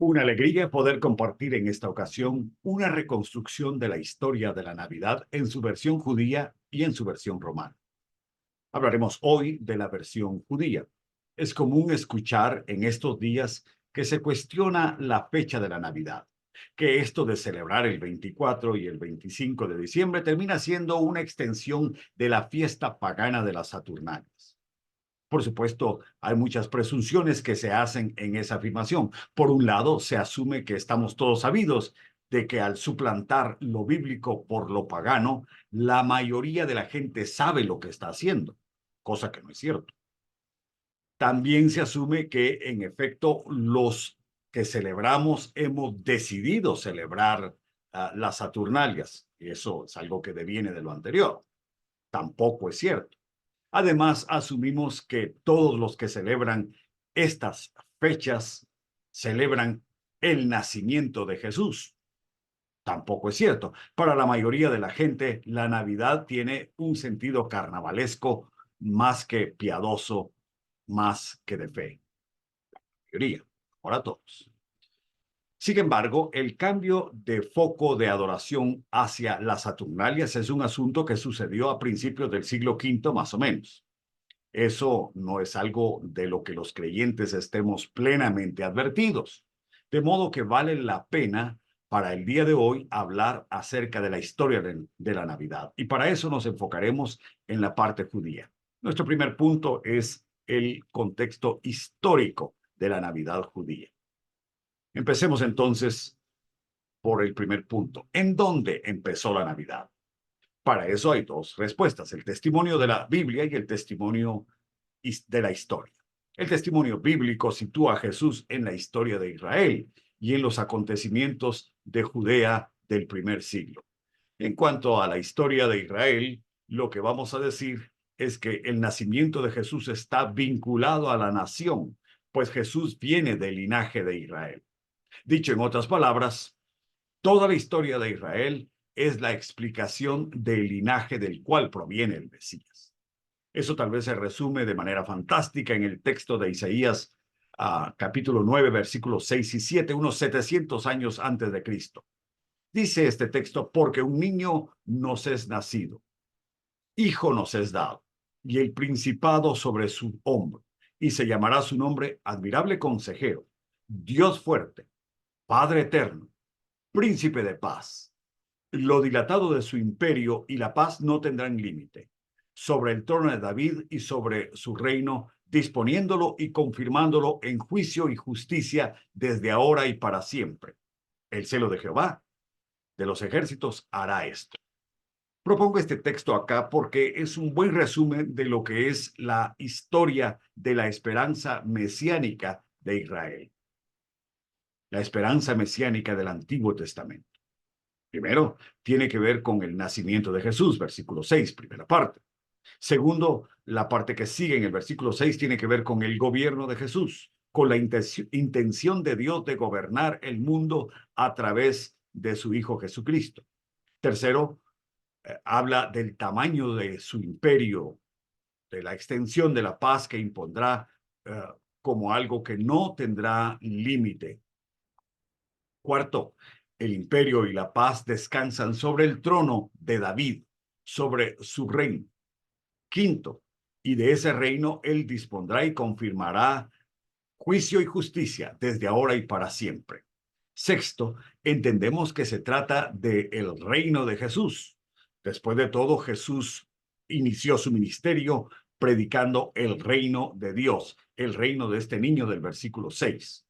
Una alegría poder compartir en esta ocasión una reconstrucción de la historia de la Navidad en su versión judía y en su versión romana. Hablaremos hoy de la versión judía. Es común escuchar en estos días que se cuestiona la fecha de la Navidad, que esto de celebrar el 24 y el 25 de diciembre termina siendo una extensión de la fiesta pagana de las Saturnalias. Por supuesto, hay muchas presunciones que se hacen en esa afirmación. Por un lado, se asume que estamos todos sabidos de que al suplantar lo bíblico por lo pagano, la mayoría de la gente sabe lo que está haciendo, cosa que no es cierto. También se asume que, en efecto, los que celebramos hemos decidido celebrar las Saturnalias, y eso es algo que deviene de lo anterior. Tampoco es cierto. Además, asumimos que todos los que celebran estas fechas celebran el nacimiento de Jesús. Tampoco es cierto. Para la mayoría de la gente, la Navidad tiene un sentido carnavalesco más que piadoso, más que de fe. La mayoría, para todos. Sin embargo, el cambio de foco de adoración hacia las Saturnalias es un asunto que sucedió a principios del siglo V más o menos. Eso no es algo de lo que los creyentes estemos plenamente advertidos. De modo que vale la pena para el día de hoy hablar acerca de la historia de la Navidad. Y para eso nos enfocaremos en la parte judía. Nuestro primer punto es el contexto histórico de la Navidad judía. Empecemos entonces por el primer punto. ¿En dónde empezó la Navidad? Para eso hay dos respuestas, el testimonio de la Biblia y el testimonio de la historia. El testimonio bíblico sitúa a Jesús en la historia de Israel y en los acontecimientos de Judea del primer siglo. En cuanto a la historia de Israel, lo que vamos a decir es que el nacimiento de Jesús está vinculado a la nación, pues Jesús viene del linaje de Israel. Dicho en otras palabras, toda la historia de Israel es la explicación del linaje del cual proviene el Mesías. Eso tal vez se resume de manera fantástica en el texto de Isaías, capítulo 9, versículos 6 y 7, unos 700 años antes de Cristo. Dice este texto, porque un niño nos es nacido, hijo nos es dado, y el principado sobre su hombro, y se llamará su nombre admirable consejero, Dios fuerte, Padre eterno, príncipe de paz. Lo dilatado de su imperio y la paz no tendrán límite sobre el trono de David y sobre su reino, disponiéndolo y confirmándolo en juicio y justicia desde ahora y para siempre. El celo de Jehová de los ejércitos hará esto. Propongo este texto acá porque es un buen resumen de lo que es la historia de la esperanza mesiánica de Israel. La esperanza mesiánica del Antiguo Testamento. Primero, tiene que ver con el nacimiento de Jesús, versículo 6, primera parte. Segundo, la parte que sigue en el versículo 6 tiene que ver con el gobierno de Jesús, con la intención de Dios de gobernar el mundo a través de su Hijo Jesucristo. Tercero, habla del tamaño de su imperio, de la extensión de la paz que impondrá como algo que no tendrá límite. Cuarto, el imperio y la paz descansan sobre el trono de David, sobre su reino. Quinto, y de ese reino él dispondrá y confirmará juicio y justicia desde ahora y para siempre. Sexto, entendemos que se trata del reino de Jesús. Después de todo, Jesús inició su ministerio predicando el reino de Dios, el reino de este niño del versículo 6.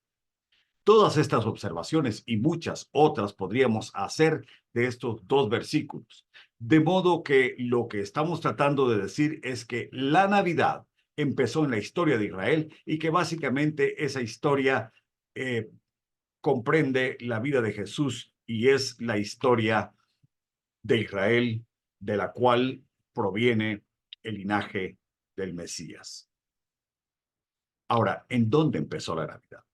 Todas estas observaciones y muchas otras podríamos hacer de estos dos versículos. De modo que lo que estamos tratando de decir es que la Navidad empezó en la historia de Israel y que básicamente esa historia comprende la vida de Jesús y es la historia de Israel de la cual proviene el linaje del Mesías. Ahora, ¿en dónde empezó la Navidad?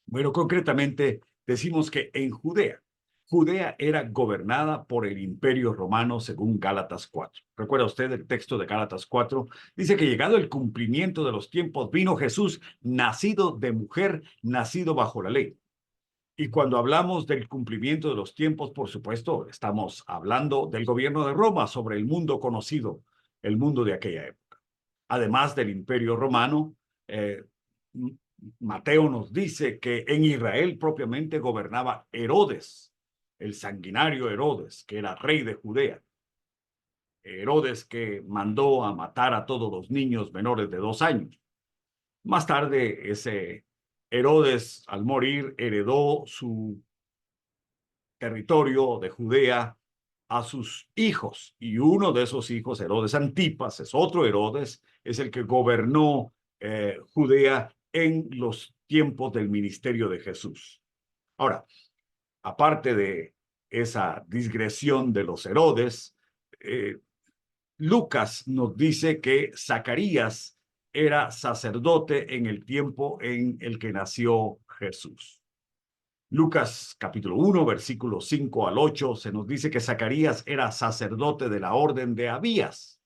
Bueno, concretamente decimos que en Judea. Judea era gobernada por el Imperio Romano según Gálatas 4. ¿Recuerda usted el texto de Gálatas 4? Dice que llegado el cumplimiento de los tiempos vino Jesús, nacido de mujer, nacido bajo la ley. Y cuando hablamos del cumplimiento de los tiempos, por supuesto, estamos hablando del gobierno de Roma sobre el mundo conocido, el mundo de aquella época. Además del Imperio Romano, Mateo nos dice que en Israel propiamente gobernaba Herodes, el sanguinario Herodes, que era rey de Judea. Herodes que mandó a matar a todos los niños menores de 2 años. Más tarde, ese Herodes, al morir, heredó su territorio de Judea a sus hijos. Y uno de esos hijos, Herodes Antipas, es otro Herodes, es el que gobernó Judea en los tiempos del ministerio de Jesús. Ahora, aparte de esa digresión de los Herodes, Lucas nos dice que Zacarías era sacerdote en el tiempo en el que nació Jesús. Lucas capítulo 1, versículos 5 al 8, se nos dice que Zacarías era sacerdote de la orden de Abías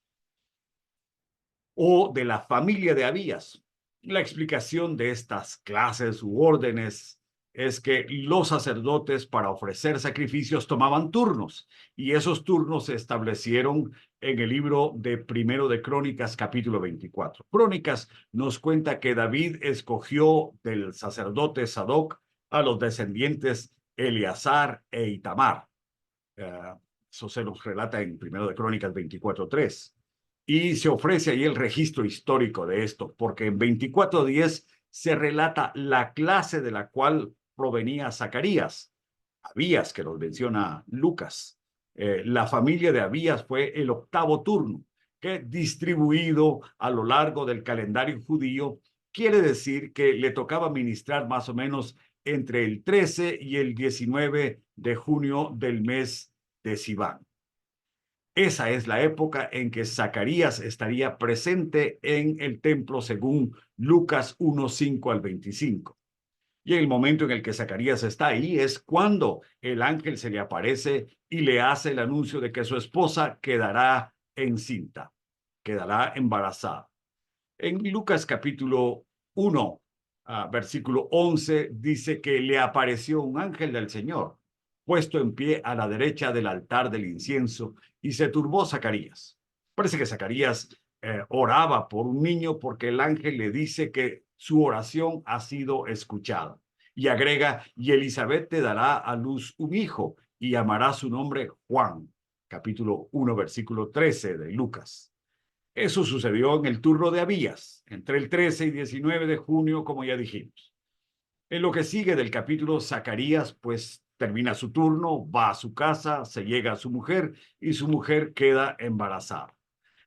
o de la familia de Abías. La explicación de estas clases u órdenes es que los sacerdotes para ofrecer sacrificios tomaban turnos y esos turnos se establecieron en el libro de Primero de Crónicas, capítulo 24. Crónicas nos cuenta que David escogió del sacerdote Sadoc a los descendientes Eleazar e Itamar. Eso se nos relata en Primero de Crónicas 24:3. Y se ofrece ahí el registro histórico de esto, porque en 24:10 se relata la clase de la cual provenía Zacarías, Abías, que nos menciona Lucas. La familia de Abías fue el 8º turno, que distribuido a lo largo del calendario judío, quiere decir que le tocaba ministrar más o menos entre el 13 y el 19 de junio del mes de Sivan. Esa es la época en que Zacarías estaría presente en el templo según Lucas 1:5 al 25. Y en el momento en el que Zacarías está ahí es cuando el ángel se le aparece y le hace el anuncio de que su esposa quedará encinta, quedará embarazada. En Lucas capítulo 1, versículo 11, dice que le apareció un ángel del Señor, puesto en pie a la derecha del altar del incienso, y se turbó Zacarías. Parece que Zacarías oraba por un niño porque el ángel le dice que su oración ha sido escuchada. Y agrega, y Elizabeth te dará a luz un hijo y llamará su nombre Juan. Capítulo 1, versículo 13 de Lucas. Eso sucedió en el turno de Abías, entre el 13 y 19 de junio, como ya dijimos. En lo que sigue del capítulo, Zacarías, pues termina su turno, va a su casa, se llega a su mujer y su mujer queda embarazada.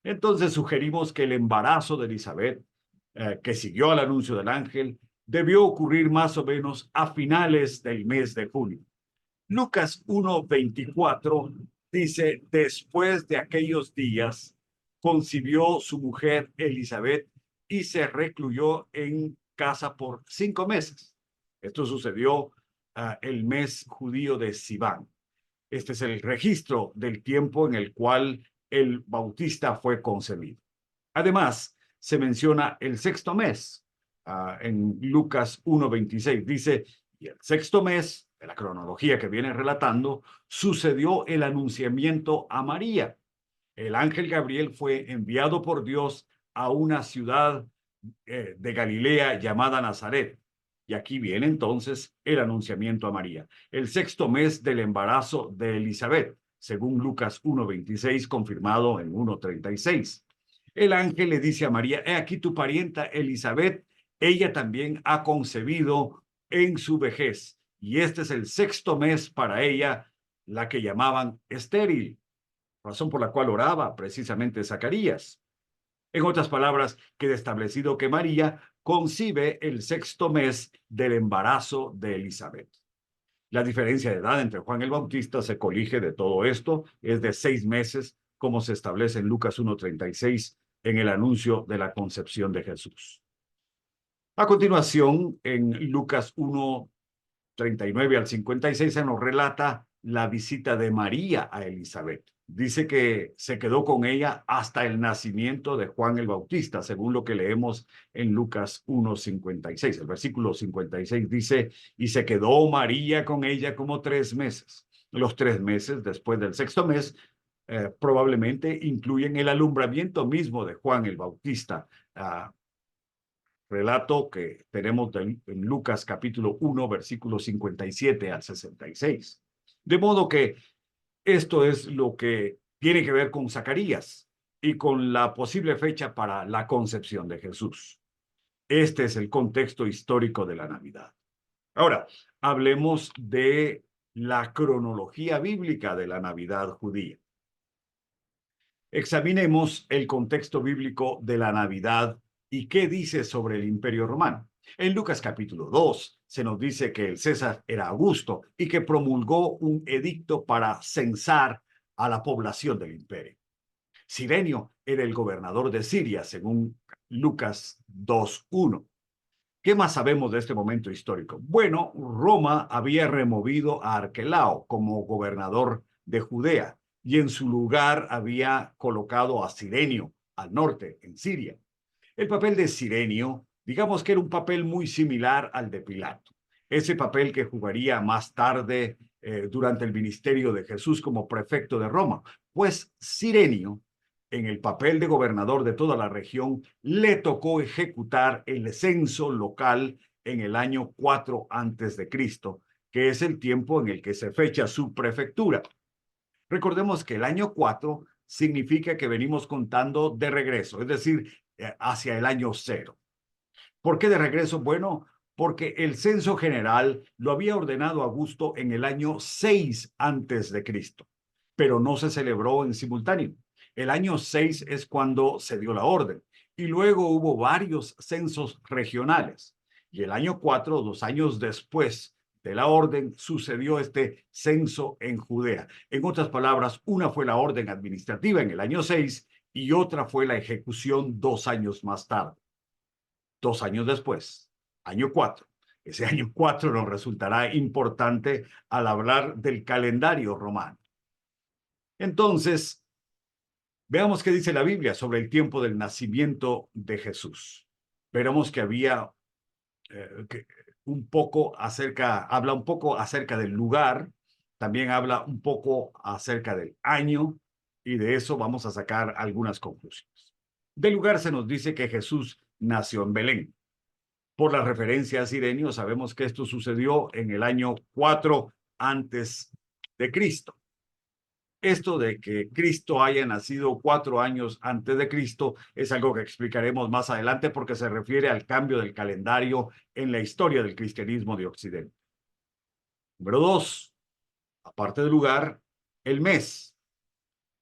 Entonces sugerimos que el embarazo de Elizabeth, que siguió al anuncio del ángel, debió ocurrir más o menos a finales del mes de junio. Lucas 1:24 dice, después de aquellos días, concibió su mujer Elizabeth y se recluyó en casa por 5 meses. Esto sucedió el mes judío de Sivan. Este es el registro del tiempo en el cual el bautista fue concebido. Además, se menciona el 6º mes. En Lucas 1:26 dice, y el 6º mes, de la cronología que viene relatando, sucedió el anunciamiento a María. El ángel Gabriel fue enviado por Dios a una ciudad de Galilea llamada Nazaret. Y aquí viene entonces el anunciamiento a María. El 6º mes del embarazo de Elizabeth, según Lucas 1:26, confirmado en 1:36. El ángel le dice a María, he aquí tu parienta Elizabeth, ella también ha concebido en su vejez. Y este es el 6º mes para ella, la que llamaban estéril, razón por la cual oraba precisamente Zacarías. En otras palabras, queda establecido que María concibe el 6º mes del embarazo de Elizabeth. La diferencia de edad entre Juan el Bautista se colige de todo esto, es de 6 meses, como se establece en Lucas 1:36 en el anuncio de la concepción de Jesús. A continuación, en Lucas 1:39 al 56 se nos relata la visita de María a Elizabeth. Dice que se quedó con ella hasta el nacimiento de Juan el Bautista, según lo que leemos en Lucas 1:56. El versículo 56 dice, y se quedó María con ella como 3 meses. Los 3 meses después del sexto mes probablemente incluyen el alumbramiento mismo de Juan el Bautista. Relato que tenemos en Lucas capítulo 1, versículos 57 al 66. De modo que esto es lo que tiene que ver con Zacarías y con la posible fecha para la concepción de Jesús. Este es el contexto histórico de la Navidad. Ahora, hablemos de la cronología bíblica de la Navidad judía. Examinemos el contexto bíblico de la Navidad y qué dice sobre el Imperio Romano. En Lucas capítulo 2 se nos dice que el César era Augusto y que promulgó un edicto para censar a la población del imperio. Cirenio era el gobernador de Siria, según Lucas 2:1. ¿Qué más sabemos de este momento histórico? Bueno, Roma había removido a Arquelao como gobernador de Judea y en su lugar había colocado a Cirenio al norte, en Siria. El papel de Cirenio, digamos que era un papel muy similar al de Pilato. Ese papel que jugaría más tarde durante el ministerio de Jesús como prefecto de Roma. Pues Cirenio, en el papel de gobernador de toda la región, le tocó ejecutar el censo local en el año 4 antes de Cristo, que es el tiempo en el que se fecha su prefectura. Recordemos que el año 4 significa que venimos contando de regreso, es decir, hacia el año 0. ¿Por qué de regreso? Bueno, porque el censo general lo había ordenado Augusto en el año 6 antes de Cristo, pero no se celebró en simultáneo. El año 6 es cuando se dio la orden y luego hubo varios censos regionales. Y el año 4, 2 años después de la orden, sucedió este censo en Judea. En otras palabras, una fue la orden administrativa en el año 6 y otra fue la ejecución 2 años más tarde. 2 años después, año 4. Ese año 4 nos resultará importante al hablar del calendario romano. Entonces, veamos qué dice la Biblia sobre el tiempo del nacimiento de Jesús. Veremos que había habla un poco acerca del lugar, también habla un poco acerca del año, y de eso vamos a sacar algunas conclusiones. Del lugar se nos dice que Jesús nació en Belén. Por la referencia a Cirenio, sabemos que esto sucedió en el año 4 antes de Cristo. Esto de que Cristo haya nacido 4 años antes de Cristo es algo que explicaremos más adelante porque se refiere al cambio del calendario en la historia del cristianismo de Occidente. Número 2, aparte del lugar, el mes.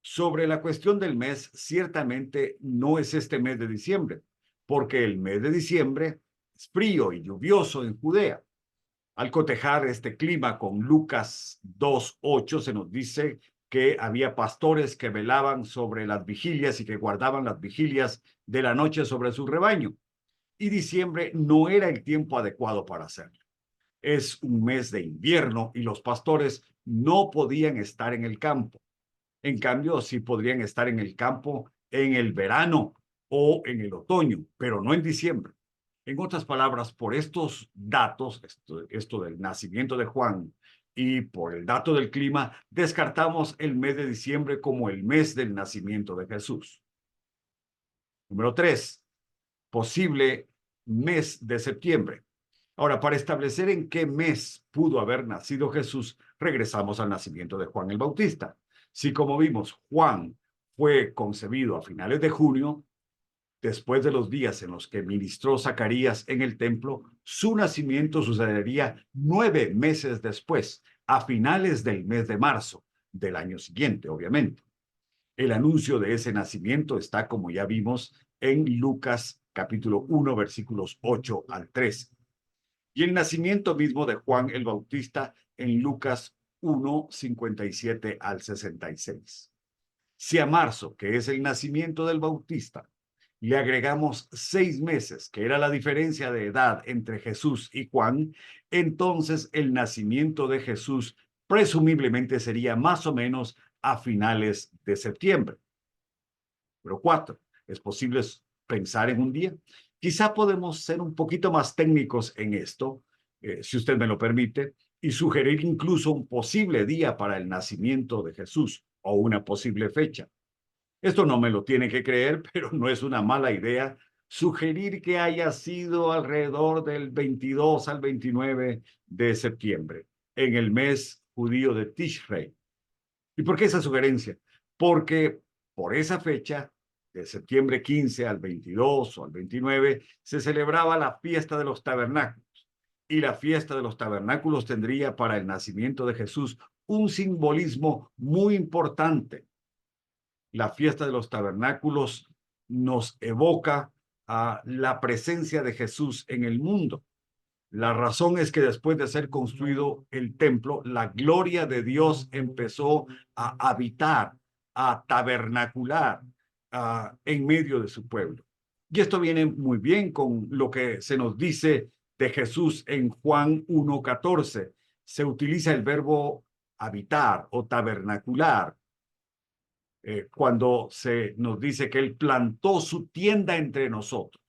Sobre la cuestión del mes, ciertamente no es este mes de diciembre, porque el mes de diciembre es frío y lluvioso en Judea. Al cotejar este clima con Lucas 2:8 se nos dice que había pastores que velaban sobre las vigilias y que guardaban las vigilias de la noche sobre su rebaño. Y diciembre no era el tiempo adecuado para hacerlo. Es un mes de invierno y los pastores no podían estar en el campo. En cambio, sí podrían estar en el campo en el verano o en el otoño, pero no en diciembre. En otras palabras, por estos datos, esto del nacimiento de Juan y por el dato del clima, descartamos el mes de diciembre como el mes del nacimiento de Jesús. Número 3, posible mes de septiembre. Ahora, para establecer en qué mes pudo haber nacido Jesús, regresamos al nacimiento de Juan el Bautista. Si, como vimos, Juan fue concebido a finales de junio, después de los días en los que ministró Zacarías en el templo, su nacimiento sucedería 9 meses después, a finales del mes de marzo del año siguiente, obviamente. El anuncio de ese nacimiento está, como ya vimos, en Lucas capítulo 1, versículos 8 al 13. Y el nacimiento mismo de Juan el Bautista en Lucas 1, 57 al 66. Si a marzo, que es el nacimiento del Bautista, le agregamos 6 meses, que era la diferencia de edad entre Jesús y Juan, entonces el nacimiento de Jesús presumiblemente sería más o menos a finales de septiembre. Número 4, ¿es posible pensar en un día? Quizá podemos ser un poquito más técnicos en esto, si usted me lo permite, y sugerir incluso un posible día para el nacimiento de Jesús o una posible fecha. Esto no me lo tiene que creer, pero no es una mala idea sugerir que haya sido alrededor del 22 al 29 de septiembre, en el mes judío de Tishrei. ¿Y por qué esa sugerencia? Porque por esa fecha, de septiembre 15 al 22 o al 29, se celebraba la fiesta de los tabernáculos. Y la fiesta de los tabernáculos tendría para el nacimiento de Jesús un simbolismo muy importante. La fiesta de los tabernáculos nos evoca a la presencia de Jesús en el mundo. La razón es que después de ser construido el templo, la gloria de Dios empezó a habitar, a tabernacular en medio de su pueblo. Y esto viene muy bien con lo que se nos dice de Jesús en Juan 1:14. Se utiliza el verbo habitar o tabernacular cuando se nos dice que Él plantó su tienda entre nosotros.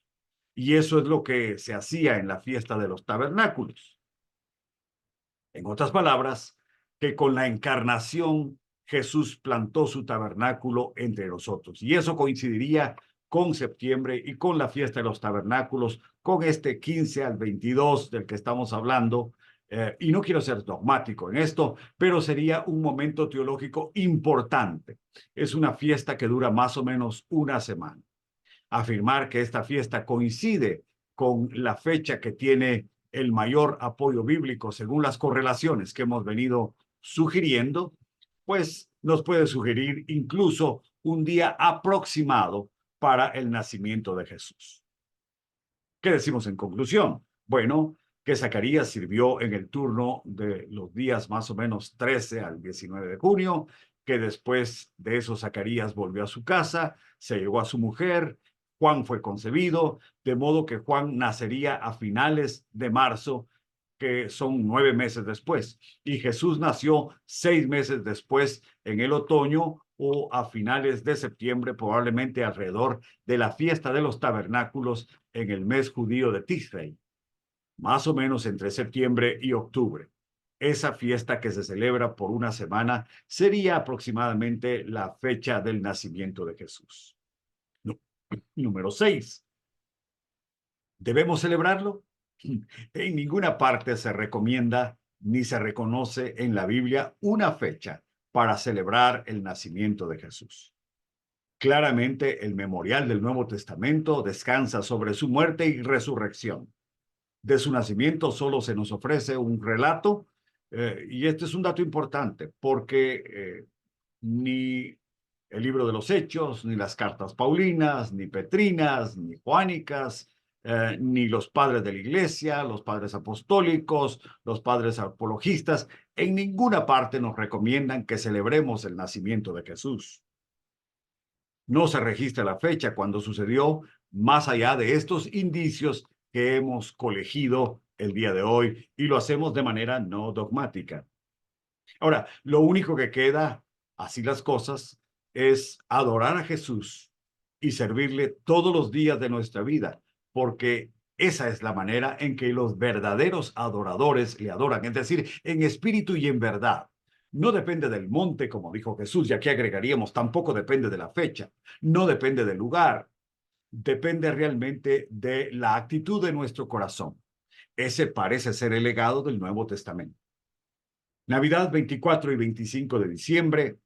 Y eso es lo que se hacía en la fiesta de los tabernáculos. En otras palabras, que con la encarnación Jesús plantó su tabernáculo entre nosotros. Y eso coincidiría con septiembre y con la fiesta de los tabernáculos, con este 15 al 22 del que estamos hablando. Y no quiero ser dogmático en esto, pero sería un momento teológico importante. Es una fiesta que dura más o menos una semana. Afirmar que esta fiesta coincide con la fecha que tiene el mayor apoyo bíblico según las correlaciones que hemos venido sugiriendo, pues nos puede sugerir incluso un día aproximado para el nacimiento de Jesús. ¿Qué decimos en conclusión? Bueno, que Zacarías sirvió en el turno de los días más o menos 13 al 19 de junio, que después de eso Zacarías volvió a su casa, se llegó a su mujer, Juan fue concebido, de modo que Juan nacería a finales de marzo, que son 9 meses después, y Jesús nació 6 meses después, en el otoño o a finales de septiembre, probablemente alrededor de la fiesta de los tabernáculos en el mes judío de Tishrei, más o menos entre septiembre y octubre. Esa fiesta que se celebra por una semana sería aproximadamente la fecha del nacimiento de Jesús. Número 6. ¿Debemos celebrarlo? En ninguna parte se recomienda ni se reconoce en la Biblia una fecha para celebrar el nacimiento de Jesús. Claramente, el memorial del Nuevo Testamento descansa sobre su muerte y resurrección. De su nacimiento solo se nos ofrece un relato, y este es un dato importante porque ni el libro de los Hechos, ni las cartas paulinas, ni petrinas, ni juánicas, ni los padres de la iglesia, los padres apostólicos, los padres apologistas, en ninguna parte nos recomiendan que celebremos el nacimiento de Jesús. No se registra la fecha cuando sucedió, más allá de estos indicios que hemos colegido el día de hoy, y lo hacemos de manera no dogmática. Ahora, lo único que queda, así las cosas, es adorar a Jesús y servirle todos los días de nuestra vida, porque esa es la manera en que los verdaderos adoradores le adoran, es decir, en espíritu y en verdad. No depende del monte, como dijo Jesús, y aquí agregaríamos, tampoco depende de la fecha, no depende del lugar, depende realmente de la actitud de nuestro corazón. Ese parece ser el legado del Nuevo Testamento. Navidad 24 y 25 de diciembre,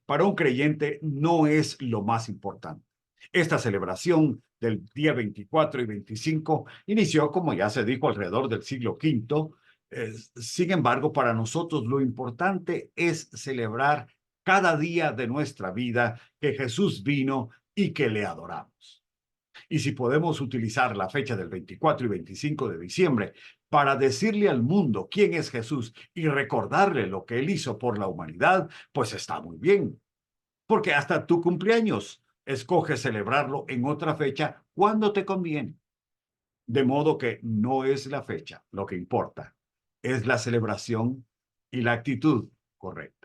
para un creyente no es lo más importante. Esta celebración del día 24 y 25 inició, como ya se dijo, alrededor del siglo V. Sin embargo, para nosotros lo importante es celebrar cada día de nuestra vida que Jesús vino y que le adoramos. Y si podemos utilizar la fecha del 24 y 25 de diciembre para decirle al mundo quién es Jesús y recordarle lo que Él hizo por la humanidad, pues está muy bien. Porque hasta tu cumpleaños escoges celebrarlo en otra fecha cuando te conviene. De modo que no es la fecha lo que importa, es la celebración y la actitud correcta.